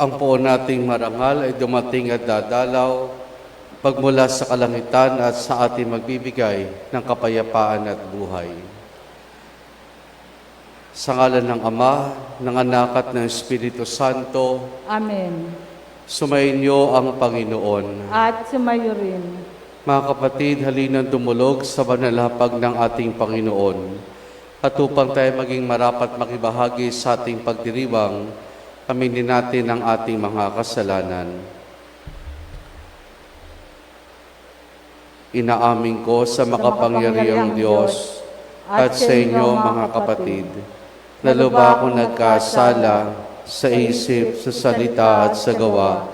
Ang poon nating marangal ay dumating at dadalaw pagmula sa kalangitan at sa ating magbibigay ng kapayapaan at buhay. Sa ngalan ng Ama, ng Anak at ng Espiritu Santo. Amen. Sumainyo ang Panginoon. At sumayo rin. Mga kapatid, halinang dumulog sa banalhapag ng ating Panginoon. At upang tayo maging marapat makibahagi sa ating pagdiriwang, aminin natin ang ating mga kasalanan. Inaamin ko sa makapangyarihang Diyos at sa inyo mga kapatid, na lubha akong nagkasala sa isip, sa salita at sa gawa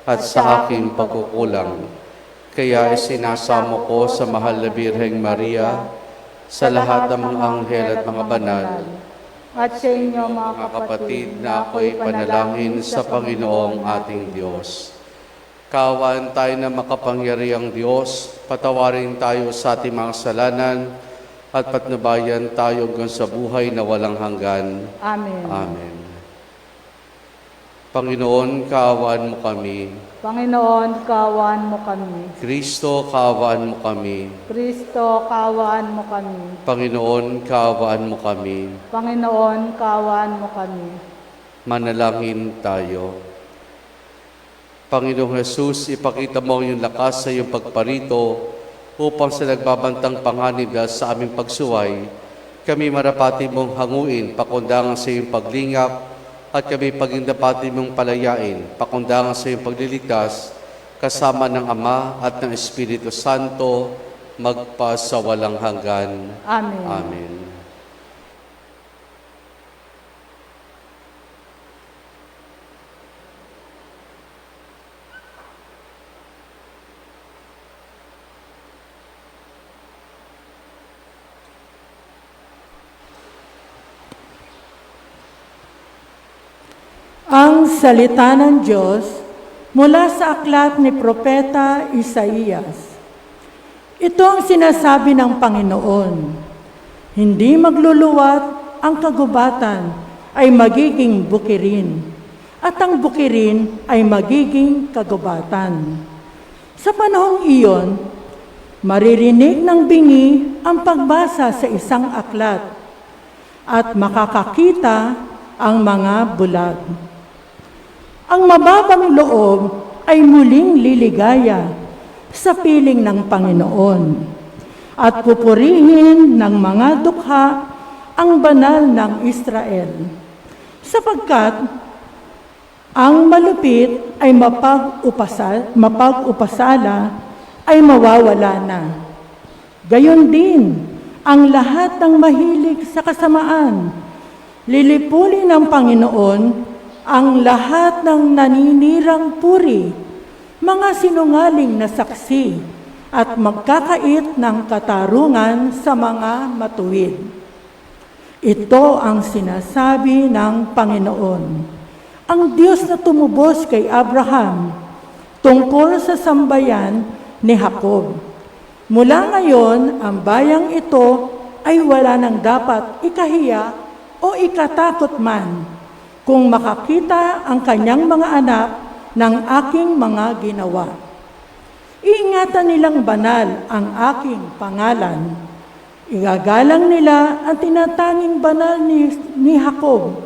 at sa aking pagkukulang. Kaya isinasamo ko sa mahal na Birheng Maria, sa lahat ng mga anghel at mga banal, at sa inyo mga kapatid, na ako'y panalangin sa Panginoong ating Diyos. Kaawaan tayo na makapangyarihang Diyos, patawarin tayo sa ating mga kasalanan, at patnubayan tayo hanggang sa buhay na walang hanggan. Amen. Amen. Panginoon, kaawaan mo kami. Panginoon, kaawaan mo kami. Kristo, kaawaan mo kami. Kristo, kaawaan mo kami. Panginoon, kaawaan mo kami. Panginoon, kaawaan mo kami. Manalangin tayo. Panginoong Jesus, ipakita mo ang iyong lakas sa iyong pagparito upang sa nagbabantang panganib sa aming pagsuway, kami marapati mong hanguin pakundangan sa iyong paglingap at kami pagindapati mong palayain pakundangan sa iyong pagliligtas kasama ng Ama at ng Espiritu Santo magpasawalang hanggan. Amen. Amen. Ang salita ng Diyos mula sa aklat ni Propeta Isaías. Ito ang sinasabi ng Panginoon, hindi magluluwat ang kagubatan ay magiging bukirin, at ang bukirin ay magiging kagubatan. Sa panahong iyon, maririnig ng bingi ang pagbasa sa isang aklat, at makakakita ang mga bulag. Ang mababang loob ay muling liligaya sa piling ng Panginoon at pupurihin ng mga dukha ang banal ng Israel, sapagkat ang malupit ay mapag-upasala ay mawawala na. Gayon din ang lahat ng mahilig sa kasamaan. Lilipulin ng Panginoon ang lahat ng naninirang puri, mga sinungaling na saksi, at magkakait ng katarungan sa mga matuwid. Ito ang sinasabi ng Panginoon, ang Diyos na tumubos kay Abraham, tungkol sa sambayan ni Jacob. Mula ngayon, ang bayang ito ay wala nang dapat ikahiya o ikatakot man, kung makakita ang kanyang mga anak ng aking mga ginawa. Iingatan nilang banal ang aking pangalan. Igagalang nila ang tinatanging banal ni Jacob,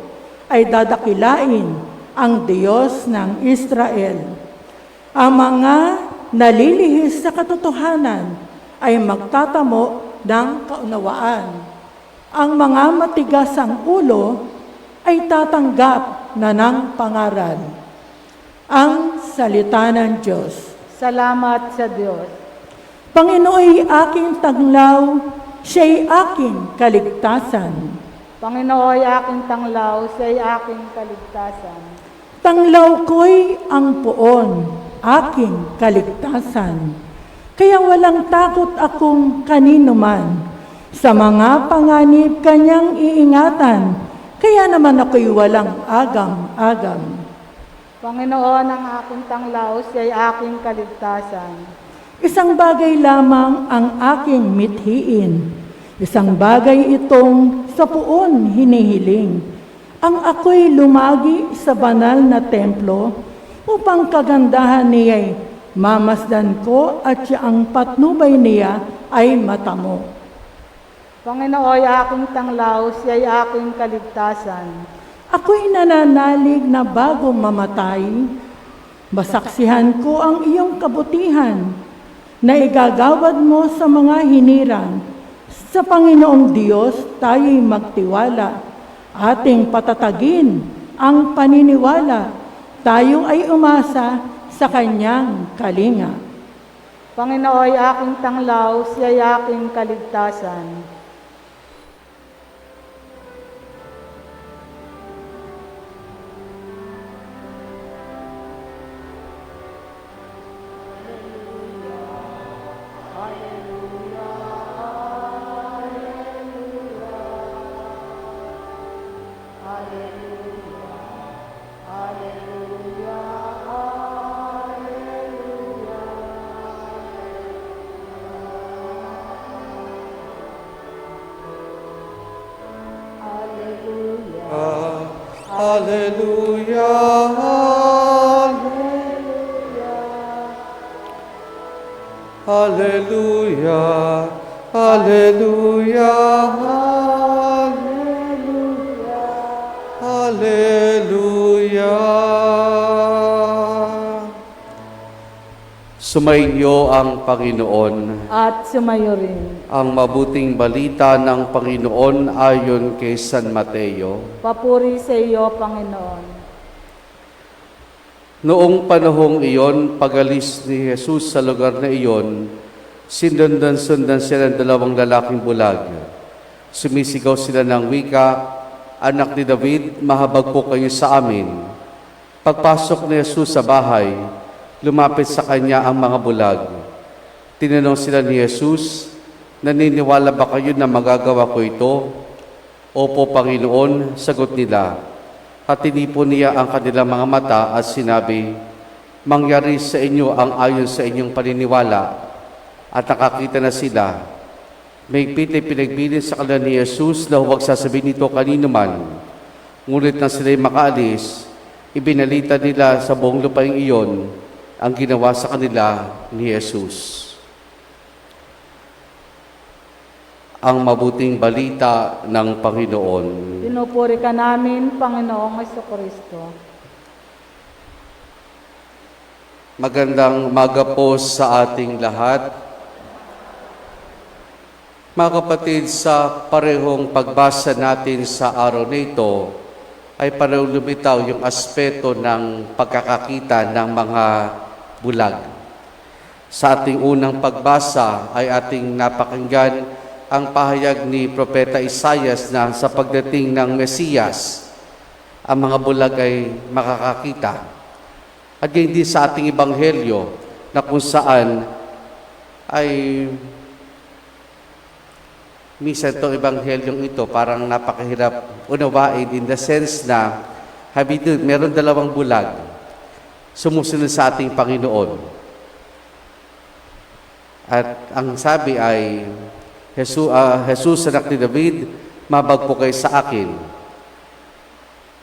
ay dadakilain ang Diyos ng Israel. Ang mga nalilihis sa katotohanan ay magtatamo ng kaunawaan. Ang mga matigas ang ulo ay tatanggap na ng pangaral. Ang salita ng Diyos. Salamat sa Diyos. Panginooy aking tanglaw, siya'y aking kaligtasan. Panginooy aking tanglaw, siya'y aking kaligtasan. Tanglaw ko'y ang poon, aking kaligtasan. Kaya walang takot akong kanino man. Sa mga panganib kanyang iingatan, kaya naman ako'y walang agam-agam. Panginoon, ang aking tanglaw, siya'y aking kaligtasan. Isang bagay lamang ang aking mithiin. Isang bagay itong sa puon hinihiling. ang ako'y lumagi sa banal na templo upang kagandahan niya'y mamasdan ko at siyang patnubay niya ay matamo. Panginoon, aking tanglaw, siya'y aking kaligtasan. Ako'y nananalig na bago mamatay, masaksihan ko ang iyong kabutihan na igagawad mo sa mga hinirang. Sa Panginoong Diyos tayo'y magtiwala, ating patatagin ang paniniwala, tayo ay umasa sa Kanyang kalinga. Panginoon, aking tanglaw, siya'y aking kaligtasan. Hallelujah, hallelujah, hallelujah, hallelujah, hallelujah. Sumainyo ang Panginoon. At sumayo rin. Ang mabuting balita ng Panginoon ayon kay San Mateo. Papuri sa iyo, Panginoon. Noong panahong iyon, pagalis ni Jesus sa lugar na iyon, sinundan-sundan sila ng dalawang lalaking bulag. Sumisigaw sila ng wika, "Anak ni David, mahabag po kayo sa amin." Pagpasok ni Jesus sa bahay, lumapit sa kanya ang mga bulag. Tinanong sila ni Jesus, "Naniniwala ba kayo na magagawa ko ito?" "Opo, Panginoon," sagot nila. At tinipon niya ang kanilang mga mata at sinabi, "Mangyari sa inyo ang ayon sa inyong paniniwala." At nakakita na sila. Mahigpit ay pinagbilin sa kanila ni Jesus na huwag sasabihin ito kanino man. Ngunit nang sila'y makaalis, ibinalita nila sa buong lupaing iyon ang ginawa sa kanila ni Jesus. Ang mabuting balita ng Panginoon. Pinupuri ka namin, Panginoong Jesucristo. Magandang umaga po sa ating lahat. Mga kapatid, sa parehong pagbasa natin sa araw na ito, ay parehong lumitaw yung aspeto ng pagkakakita ng mga bulag. Sa ating unang pagbasa ay ating napakinggan ang pahayag ni Propeta Isaias na sa pagdating ng Mesiyas, ang mga bulag ay makakakita. At hindi sa ating ebanghelyo na kung saan ay minsan itong ebanghelyong ito parang napakahirap unawain in the sense na meron dalawang bulag sumusunod sa ating Panginoon. At ang sabi ay, Jesus, anak ni David, mabag po kayo sa akin.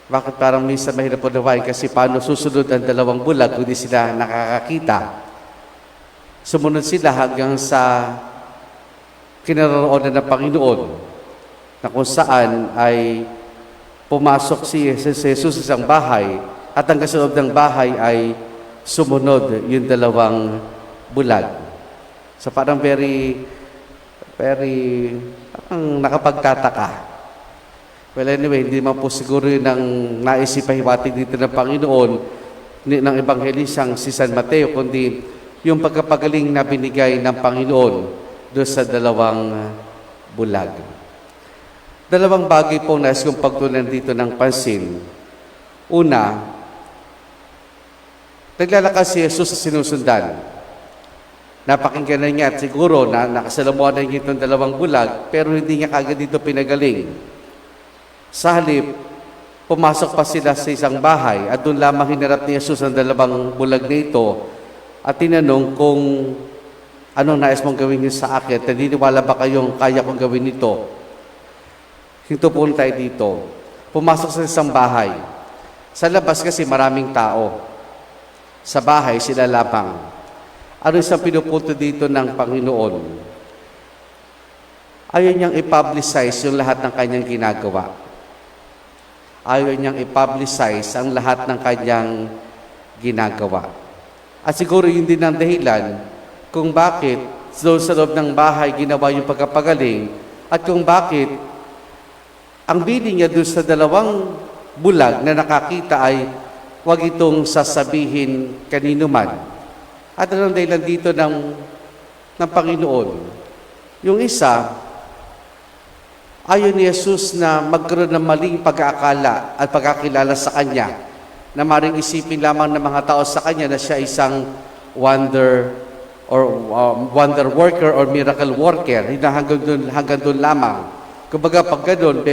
Bakit parang minsan mahirap unawain kasi paano susunod ang dalawang bulag kung di sila nakakakita? Sumunod sila hanggang sa kinaroroonan ng Panginoon na kung saan ay pumasok si Jesus sa isang bahay at ang kasunod ng bahay ay sumunod yung dalawang bulag. So parang very parang nakapagtataka. Well, anyway, hindi man po siguro yun ang naisipahiwatig dito ng Panginoon ng Ebanghelisang si San Mateo, kundi yung pagkapagaling na binigay ng Panginoon doon sa dalawang bulag. Dalawang bagay po nais kong pagtunan dito ng pansin. Una, naglalakad si Jesus sa sinusundan. Napakinggan na niya at siguro na nakasalamuhan na niya itong dalawang bulag, pero hindi niya kagad dito pinagaling. Sa halip, pumasok pa sila sa isang bahay at doon lamang hinarap ni Jesus ang dalawang bulag na ito at tinanong kung anong nais mong gawin niyo sa akin. Naniniwala ba kayong kaya kong gawin ito? Hinto po tayo dito. pumasok sa isang bahay. Sa labas kasi maraming tao. Sa bahay, sila lamang. Ano isang pinupunto dito ng Panginoon? Ayaw niyang i-publicize yung lahat ng kanyang ginagawa. Ayaw niyang i-publicize ang lahat ng kanyang ginagawa. At siguro yun din ang dahilan kung bakit doon sa loob ng bahay ginawa yung pagkapagaling at kung bakit ang biling niya doon sa 2 bulag na nakakita ay huwag itong sasabihin kanino man. At anong dahilan dito ng Panginoon? Yung isa, ayaw ni Jesus na magkaroon ng maling pag-aakala at pagkakilala sa Kanya, na maring isipin lamang ng mga tao sa Kanya na siya isang wonder worker or miracle worker. Hanggang doon lamang. Kumbaga pag ganoon,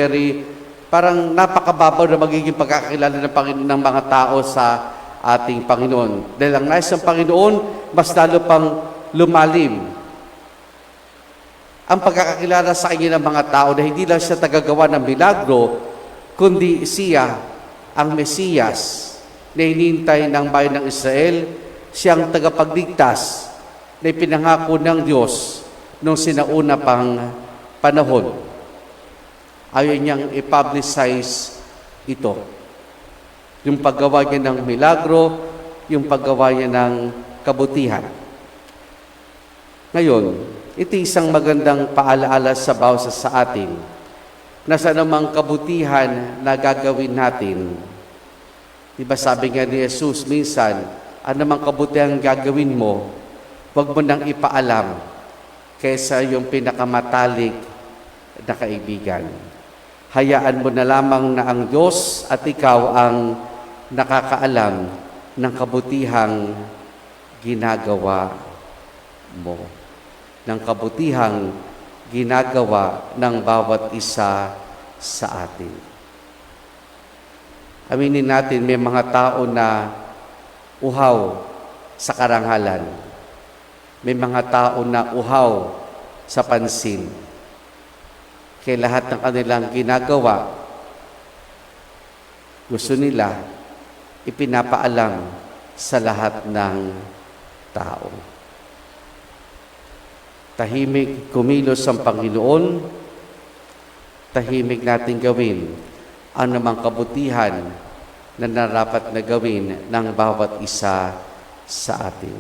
parang napakababaw na magiging pagkakilala ng mga tao sa ating Panginoon. Dahil ang nais ng Panginoon, mas lalo pang lumalim ang pagkakakilala sa kanya ng mga tao na hindi lang siya tagagawa ng milagro, kundi siya ang Mesiyas na hinihintay ng bayan ng Israel, siyang tagapagligtas na ipinangako ng Diyos noong sinauna pang panahon. Ayaw niyang i-publicize ito. Yung paggawa niya ng milagro, yung paggawa niya ng kabutihan. Ngayon, ito isang magandang paalaala sa bawat sa atin na sa namang kabutihan na gagawin natin. Diba sabi nga ni Jesus minsan, anumang kabutihan gagawin mo, huwag mo nang ipaalam kaysa yung pinakamatalik na kaibigan. Hayaan mo na lamang na ang Diyos at ikaw ang nakakaalam ng kabutihang ginagawa mo. Ng kabutihang ginagawa ng bawat isa sa atin. Aminin natin, may mga tao na uhaw sa karangalan. May mga tao na uhaw sa pansin. Kaya lahat ng kanilang ginagawa, gusto nila ipinapaalam sa lahat ng tao. Tahimik kumilos ang Panginoon, tahimik natin gawin ang namang kabutihan na narapat na gawin ng bawat isa sa atin.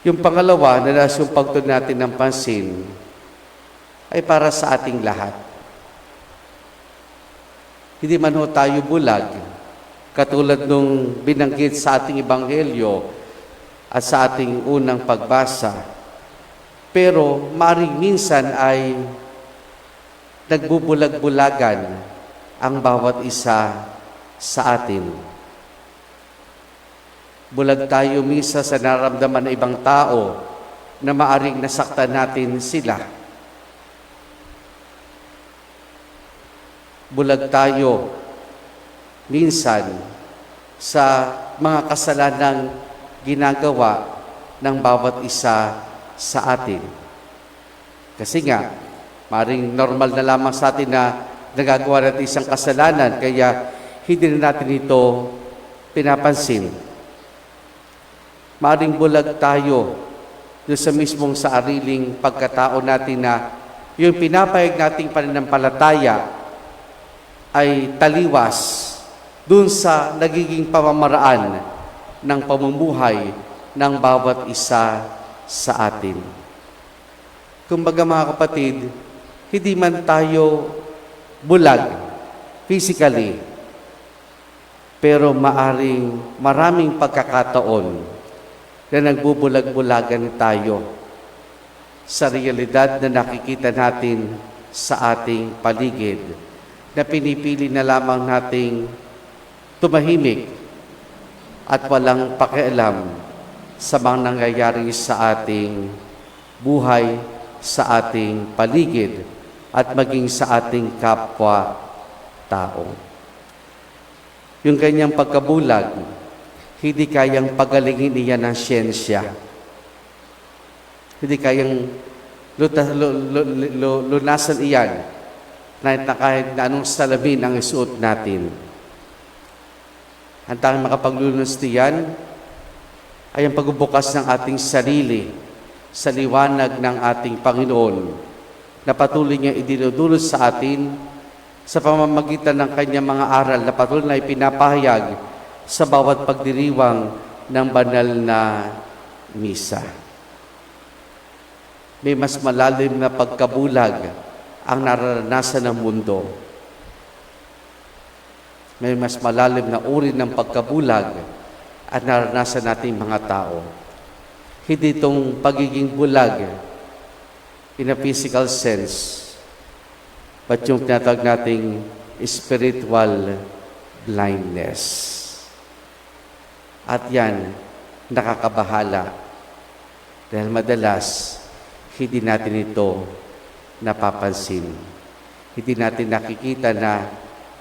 Yung pangalawa na nais yung pagtuon natin ng pansin ay para sa ating lahat. Hindi man ho tayo bulag, katulad nung binanggit sa ating ebanghelyo at sa ating unang pagbasa. Pero maring minsan ay nagbubulag-bulagan ang bawat isa sa atin. Bulag tayo minsan sa nararamdaman ng ibang tao na maaring nasaktan natin sila. Bulag tayo minsan sa mga kasalanang ginagawa ng bawat isa sa atin. Kasi nga, maring normal na lamang sa atin na nagagawa natin isang kasalanan, kaya hindi na natin ito pinapansin. Maring bulag tayo doon sa mismong sa sariling pagkatao natin na yung pinapayag nating pananampalataya ay taliwas doon sa nagiging pamamaraan ng pamumuhay ng bawat isa sa atin. Kumbaga mga kapatid, hindi man tayo bulag physically, pero maraming pagkakataon na nagbubulag-bulagan tayo sa realidad na nakikita natin sa ating paligid, na pinipili na lamang nating tumahimik at walang pakialam sa mga nangyayari sa ating buhay, sa ating paligid, at maging sa ating kapwa-tao. Yung kanyang pagkabulag, hindi kayang pagalingin niya ng siyensya. Hindi kayang lunasan iyan na kahit na anong salamin ang isuot natin. Ang tanging makapaglulunas diyan ay ang pagbubukas ng ating sarili sa liwanag ng ating Panginoon na patuloy niya idinudulot sa atin sa pamamagitan ng kanyang mga aral na patuloy na ipinapahayag sa bawat pagdiriwang ng banal na misa. May mas malalim na pagkabulag ang nararanasan ng mundo. May mas malalim na uri ng pagkabulag at naranasan nating mga tao. Hindi itong pagiging bulag in a physical sense, but yung tinatawag nating spiritual blindness. At yan, nakakabahala. Dahil madalas, hindi natin ito napapansin. Hindi natin nakikita na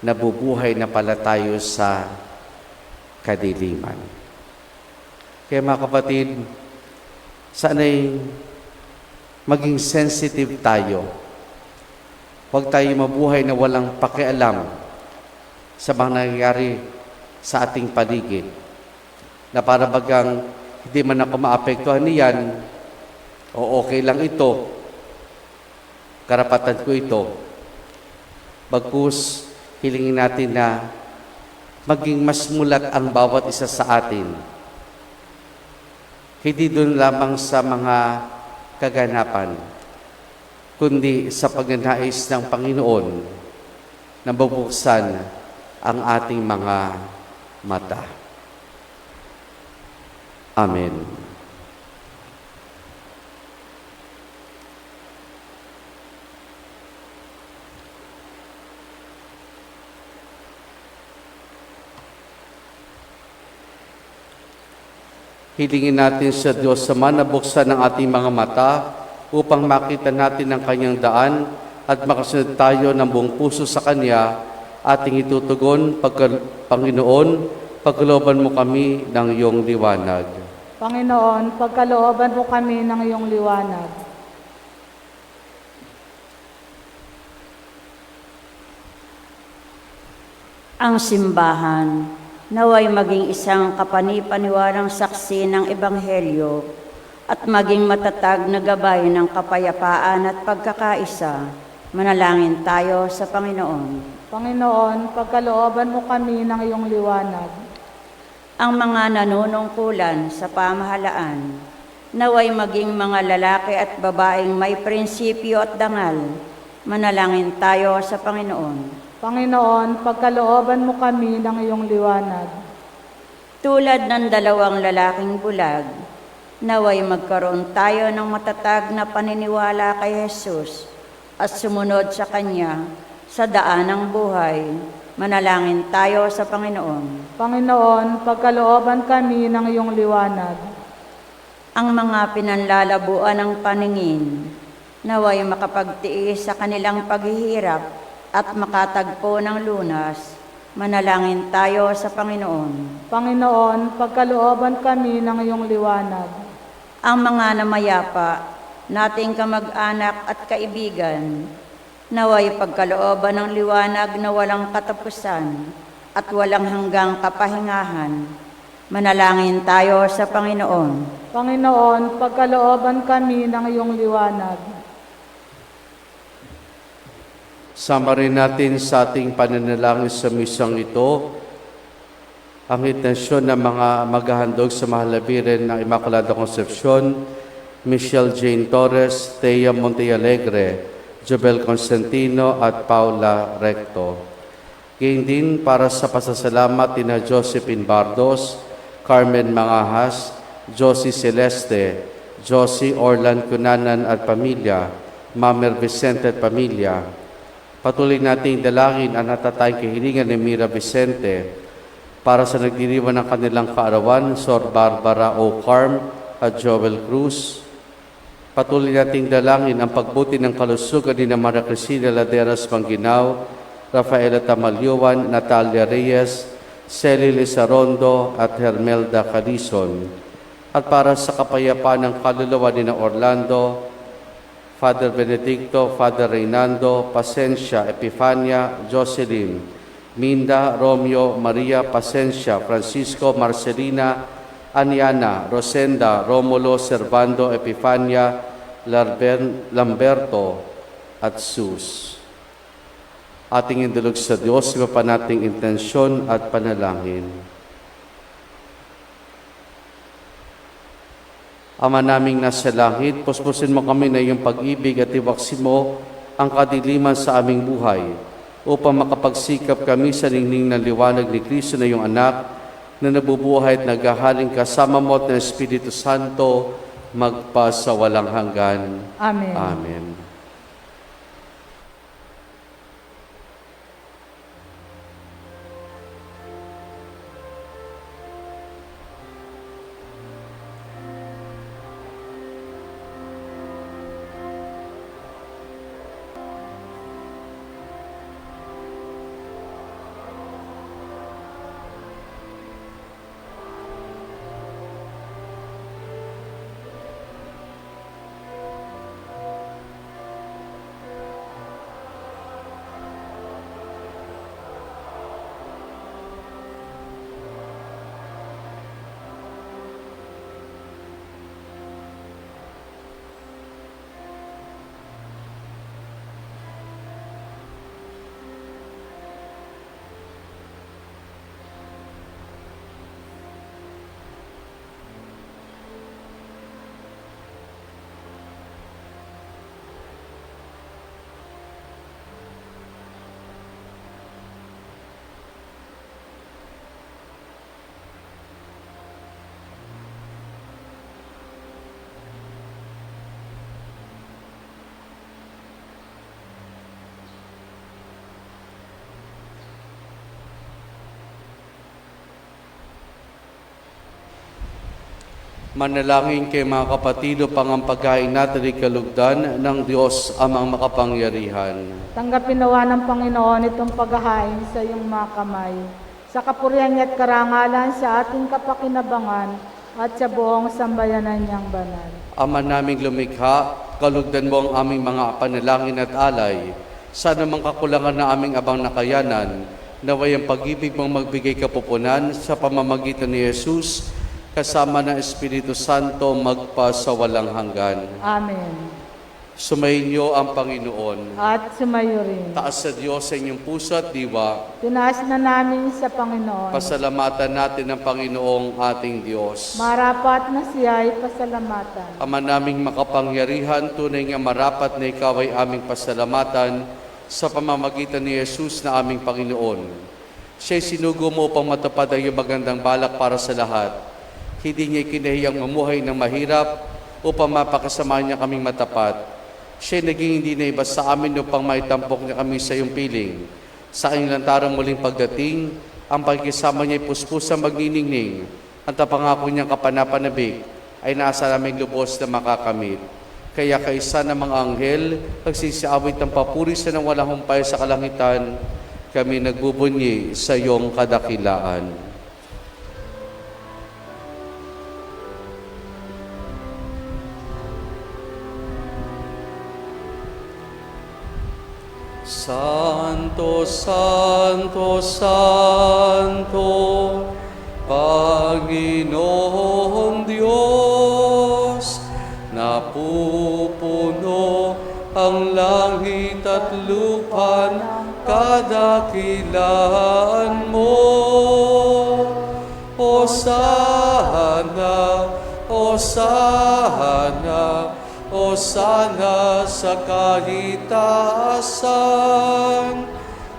nabubuhay na pala tayo sa kadiliman. Kaya mga kapatid, sana'y maging sensitive tayo. Huwag tayo mabuhay na walang pakialam sa mga nangyayari sa ating paligid. Na para bagang hindi man ako maapektuhan niyan, o okay lang ito, karapatan ko ito. Bagkus, hilingin natin na maging mas mulat ang bawat isa sa atin. Hindi doon lamang sa mga kaganapan, kundi sa pagnanais ng Panginoon na mabuksan ang ating mga mata. Amen. Hilingin natin sa Diyos Ama na buksan ang ating mga mata upang makita natin ang Kanyang daan at makasunod tayo ng buong puso sa Kanya. Ating itutugon, Panginoon, pagkalooban mo kami ng iyong liwanag. Panginoon, pagkalooban mo kami ng iyong liwanag. Ang simbahan, naway maging isang kapanipaniwalang saksi ng Ebanghelyo at maging matatag na gabay ng kapayapaan at pagkakaisa. Manalangin tayo sa Panginoon. Panginoon, pagkalooban mo kami ng iyong liwanag. Ang mga nanunungkulan sa pamahalaan, naway maging mga lalaki at babaeng may prinsipyo at dangal. Manalangin tayo sa Panginoon. Panginoon, pagkalooban mo kami ng iyong liwanag. Tulad ng dalawang lalaking bulag, naway magkaroon tayo ng matatag na paniniwala kay Jesus at sumunod sa Kanya sa daan ng buhay. Manalangin tayo sa Panginoon. Panginoon, pagkalooban kami ng iyong liwanag. Ang mga pinanlalabuan ng paningin, naway makapagtiis sa kanilang paghihirap at makatagpo ng lunas. Manalangin tayo sa Panginoon. Panginoon, pagkalooban kami ng iyong liwanag. Ang mga namayapa, nating kamag-anak at kaibigan, naway pagkalooban ng liwanag na walang katapusan at walang hanggang kapahingahan. Manalangin tayo sa Panginoon. Panginoon, pagkalooban kami ng iyong liwanag. Sama rin natin sa ating pananalangin sa misang ito ang intensyon ng mga maghahandog sa mahalabirin ng Immaculada Concepcion, Michelle Jane Torres, Thea Montealegre, Jobel Constantino at Paula Recto. Gayon din para sa pasasalamat ni Josephine Bardos, Carmen Mangahas, Josie Celeste, Josie Orlan Cunanan at pamilya, Mamer Vicente at pamilya. Patuloy nating dalangin ang natatayang kahilingan ni Mira Vicente para sa nagdiriwan ng kanilang kaarawan, Sor Barbara O. Carm at Joel Cruz. Patuloy nating dalangin ang pagbuti ng kalusugan ni Maria Cristina Laderas Mangginaw, Rafaela Tamalyuan, Natalia Reyes, Celi Lizarondo at Hermelda Calison. At para sa kapayapaan ng kaluluwa ni Orlando Father Benedicto, Father Reynaldo, Pasencia, Epifania, Jocelyn, Minda, Romeo, Maria, Pasencia, Francisco, Marcelina, Aniana, Rosenda, Romulo, Servando, Epifania, Lamberto, at Sus. Ating indulog sa Diyos, iba pa nating intensyon at panalangin. Ama naming nasa langit, puspusin mo kami na iyong pag-ibig at iwaksin mo ang kadiliman sa aming buhay upang makapagsikap kami sa ningning ng liwanag ni Kristo na iyong anak na nabubuhay at naghahaling kasama mo at ng Espiritu Santo magpa sa walang hanggan. Amen. Amen. Manalangin kay mga kapatid upang ang pagkain natin ay kalugdan ng Diyos amang makapangyarihan. Tanggapin nawa ng Panginoon itong paghahain sa iyong mga kamay, sa kapurihan niya at karangalan sa ating kapakinabangan at sa buong sambayanan niyang banal. Ama naming lumikha, kalugdan mo ang aming mga panalangin at alay. Sa anumang kakulangan na aming abang nakayanan, naway ang pag-ibig mong magbigay kapupunan sa pamamagitan ni Jesus, kasama ng Espiritu Santo magpa sa walang hanggan. Amen. Sumainyo ang Panginoon. At sumayo rin. Taas sa Diyos sa inyong puso at diwa. Tinaas na namin sa Panginoon. Pasalamatan natin ang Panginoong ating Diyos. Marapat na siya ay pasalamatan. Ama naming makapangyarihan, tunay nga marapat na ikaw ay aming pasalamatan sa pamamagitan ni Jesus na aming Panginoon. Siya'y sinugo mo upang matupad ang iyong magandang balak para sa lahat. Hindi niya kinahiyang mamuhay ng mahirap upang mapakasama niya kaming matapat. Siya'y naging hindi na iba sa amin upang maitampok niya kami sa iyong piling. Sa kanyang lantarang muling pagdating, ang pagkisama niya'y puspusang magniningning. Ang tapangako niyang kapanapanabik ay nasa naming lubos na makakamit. Kaya kaisa ng mga anghel, nagsisiawit ng papuri sa nang walang humpay sa kalangitan, kami nagbubunyi sa iyong kadakilaan. Santo, Santo, Santo, Panginoong Diyos, napupuno ang langit at lupa ng kadakilaan mo. Hosana, Hosana, Hosana sa kahitaasan.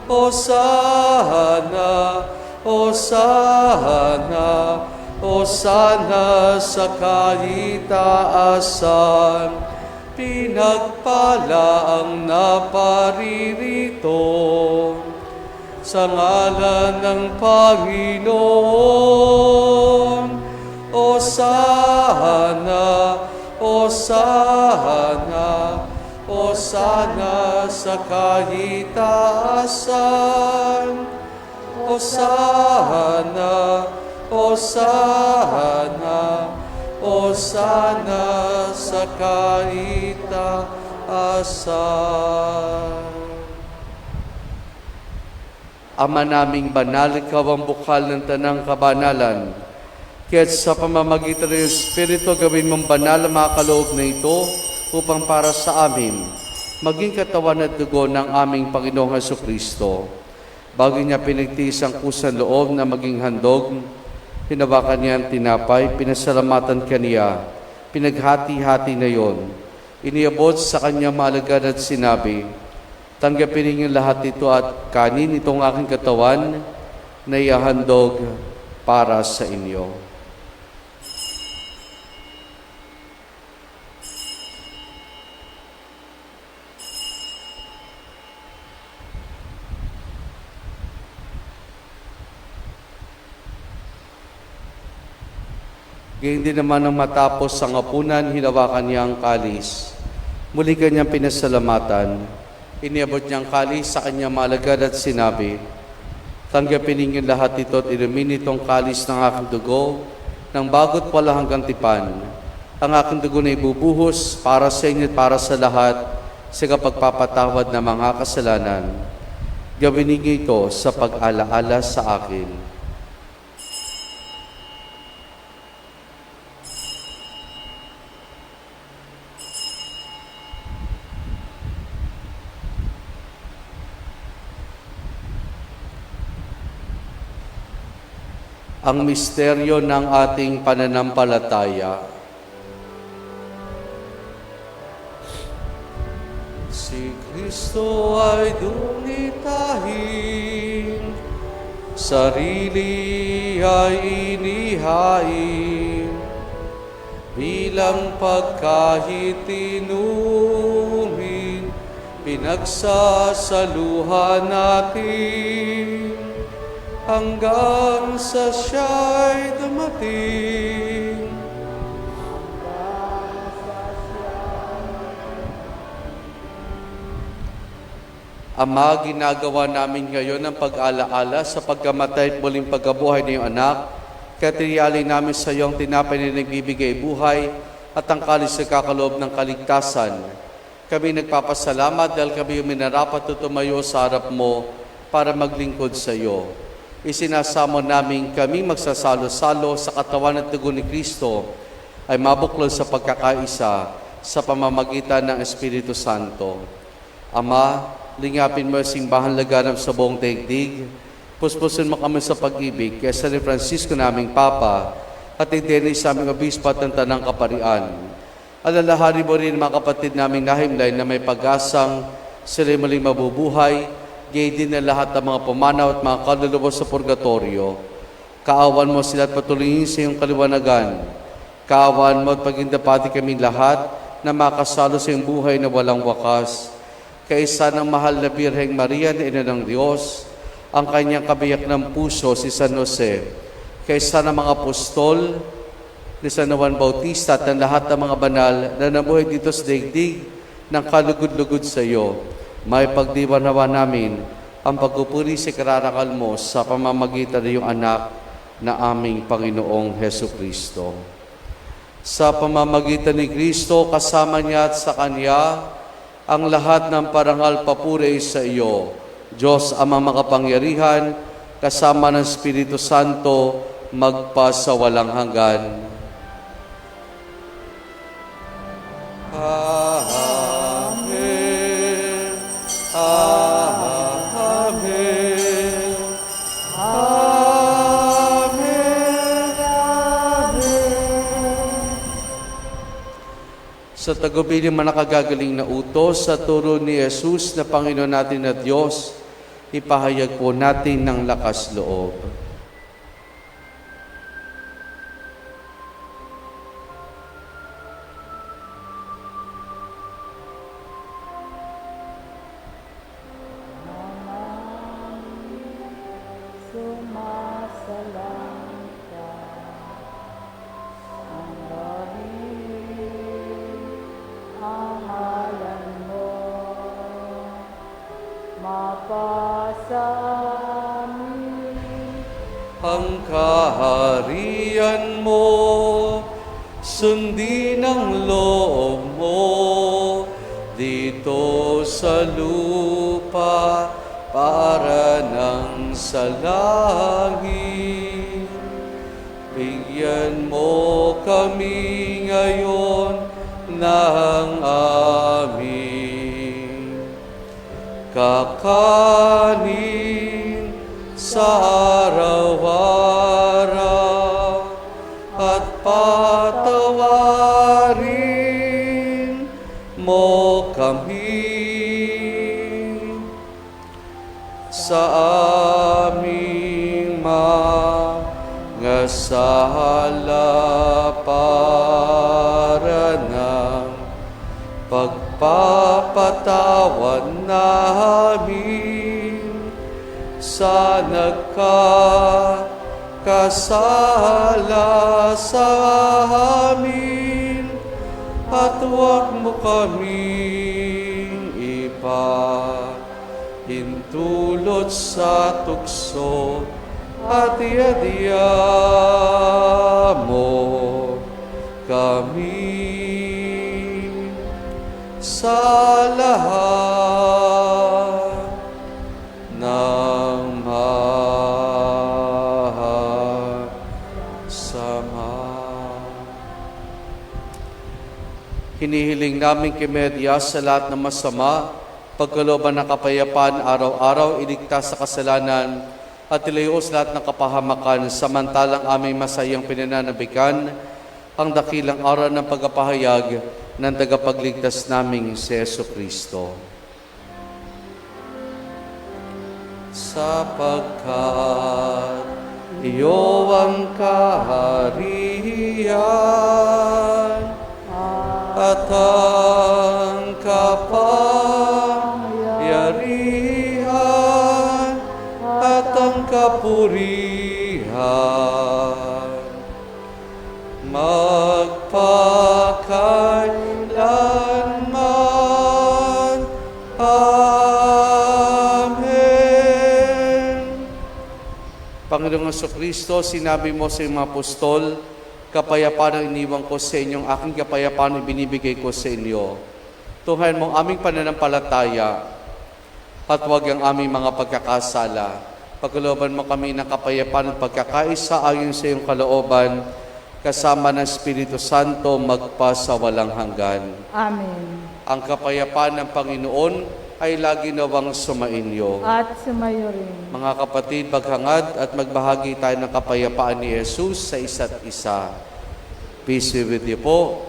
Hosana, Hosana, Hosana sa kahitaasan. Pinagpala ang naparirito sa ngalan ng Panginoon. Hosana, Hosana, Hosana sa kahitaasan. Hosana, Hosana, Hosana sa kahitaasan. dasal. Ama naming banal, ikaw ang bukal ng tanang kabanalan. Kaya't sa pamamagitan ng Espiritu, gawin mong banal ang mga kaloob na ito upang para sa amin, maging katawan at dugo ng aming Panginoong Hesukristo. Bago niya pinagtiis ang kusang loob na maging handog, hinawakan niya ang tinapay, pinasalamatan kaniya, pinaghati-hati na yon. Iniabot sa kanya malagad at sinabi, tanggapin ninyo lahat ito at kanin itong aking katawan na ihahandog para sa inyo. Gayun din naman nang matapos ang hapunan, hinawakan niya ang kalis. Muli kanyang pinasalamatan. Iniabot niyang kalis sa kanyang malagad at sinabi, tanggapin ninyo lahat ito at inumin itong kalis ng aking dugo ng bago't wala hanggang tipan. Ang aking dugo na ibubuhos para sa inyo at para sa lahat sa kapagpapatawad ng mga kasalanan. Gawin ninyo ito sa pag-alaala sa akin. Ang misteryo ng ating pananampalataya. Si Kristo ay dumitahin, sarili ay inihain, bilang pagkahit inumin, pinagsasaluhan natin, hanggang sa siya'y dumating. Ama, ginagawa namin ngayon ang pag-alaala sa pagkamatay at muling pagkabuhay ng iyong anak, kaya tiniyali namin sa iyong tinapay na nagbibigay buhay at ang kalis na kakaloob ng kaligtasan. Kami nagpapasalamat dahil kami minarapat at tumayo sa harap mo para maglingkod sa iyo. Isinasamo namin kami magsasalo-salo sa katawan at dugo ni Kristo ay mabuklod sa pagkakaisa sa pamamagitan ng Espiritu Santo. Ama, lingapin mo ang simbahan laganap sa buong daigdig. Puspusin mo kami sa pag-ibig kaya sa ni Francisco naming Papa at Dennis sa aming obispo at ng Tanang Kaparian. Alalahanin mo rin mga kapatid naming nahimlay na may pag-asang sila muling mabubuhay, gay din na lahat ng mga pumanaw at mga kaluluwa sa purgatorio. Kaawan mo sila at patuloyin sa iyong kaliwanagan. Kaawan mo at pagindapati kaming lahat na makasalo sa iyong buhay na walang wakas. Kaisa ng mahal na Birheng Maria na Ina ng Diyos, ang kanyang kabiyak ng puso si San Jose, kaisa ng mga apostol ni San Juan Bautista at ng lahat ng mga banal na namuhay dito sa daigdig ng kalugod-lugod sa iyo. May pagdiwanawa namin ang pagpupuri sa kararangal mo sa pamamagitan ng iyong anak na aming Panginoong Hesukristo. Sa pamamagitan ni Kristo, kasama niya at sa Kanya, ang lahat ng parangal papuri sa iyo, Diyos Amang makapangyarihan, kasama ng Espiritu Santo, magpa sa walang hanggan. Amen. Amen. Amen. Sa tagubilin man nakagagaling na utos sa turo ni Jesus na Panginoon natin at Diyos, ipahayag po natin ng lakas loob. Ang kaharian mo, sundin ang loob mo, dito sa lupa para nang sa langit. Bigyan mo kami ngayon ng aming kakanin sa araw-araw at patawarin mo kami sa aming mga sala para ng pagpapatawad namin sa nagkakasala sa amin, at huwag mo kaming ipahintulot sa tukso, at iadya mo kami sa lahat ng masama. Hinihiling namin kay Maria sa lahat ng masama, pagkalooban ng kapayapaan araw-araw, iligtas sa kasalanan, at ilayo sa lahat ng kapahamakan, samantalang aming masayang pinananabikan ang dakilang araw ng pagpapahayag ng tagapagligtas naming si Jesucristo. Sapagkat iyo ang kaharian at ang kapangyarihan at ang kapurihan magpakailanman. Amen. Panginoong Jesucristo, sinabi mo sa iyong mga apostol, kapayapaan ang iniwan ko sa inyong aking kapayapaan ibinibigay ko sa inyo. Tunghayan mo aming pananampalataya at huwag ang aming mga pagkakasala. Pagkalooban mo kami ng kapayapaan at pagkakaisa ayon sa iyong kalooban, kasama ng Espiritu Santo magpa sa walang hanggan. Amen. Ang kapayapaan ng Panginoon ay lagi nawang sumainyo. At sumayo rin. Mga kapatid, maghangad at magbahagi tayo ng kapayapaan ni Jesus sa isa't isa. Peace be with you po.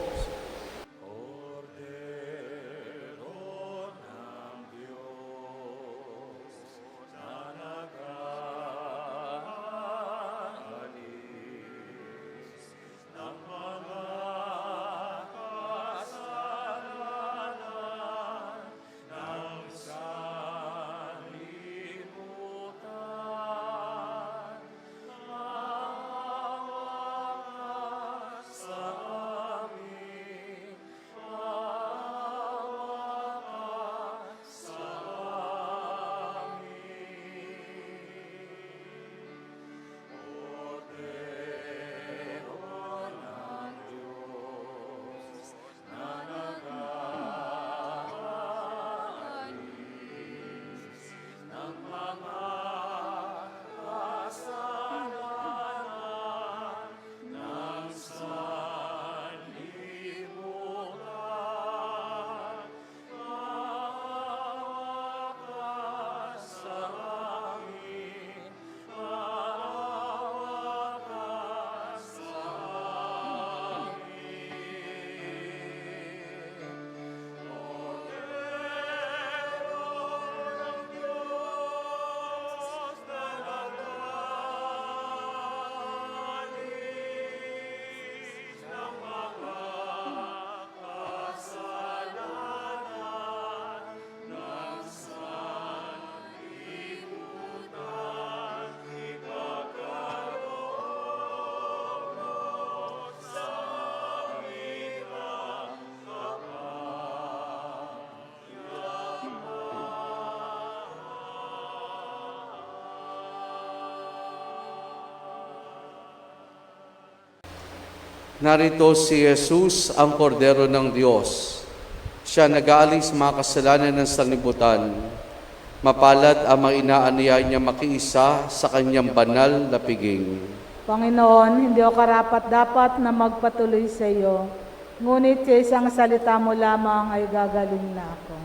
Narito si Jesus, ang Kordero ng Diyos. Siya nag-aalis sa mga kasalanan ng sanlibutan. Mapalad ang mga inaaniya niya makiisa sa kanyang banal na piging. Panginoon, hindi ako karapat-dapat na magpatuloy sa iyo, ngunit sa isang salita mo lamang ay gagaling na ako.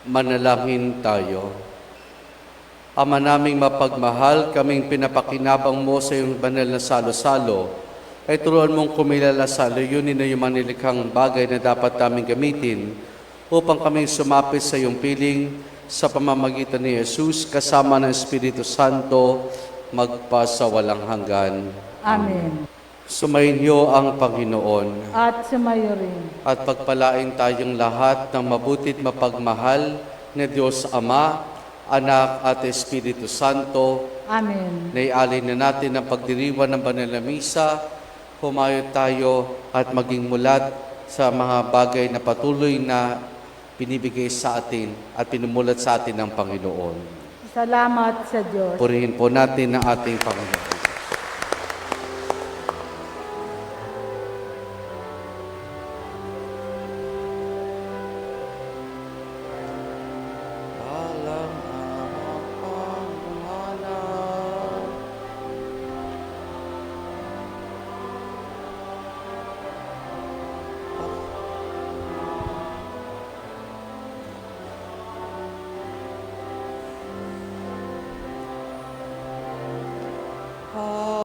Manalangin tayo. Ama naming mapagmahal, kaming pinapakinabang mo sa iyong banal na salo-salo, ay turuan mong kumilala sa layunin na yung manilikhang bagay na dapat naming gamitin upang kaming sumapit sa iyong piling sa pamamagitan ni Jesus kasama ng Espiritu Santo magpasawalang hanggan. Amen. Sumainyo ang Panginoon At sumayo rin. at pagpalain tayong lahat ng mabuti't mapagmahal na Diyos Ama, Anak at Espiritu Santo. Amen. Naialin na natin ang pagdiriwan ng banal na misa, humayo tayo at maging mulat sa mga bagay na patuloy na binibigay sa atin at pinumulat sa atin ng Panginoon. Salamat sa Diyos. Purihin po natin ang ating Panginoon.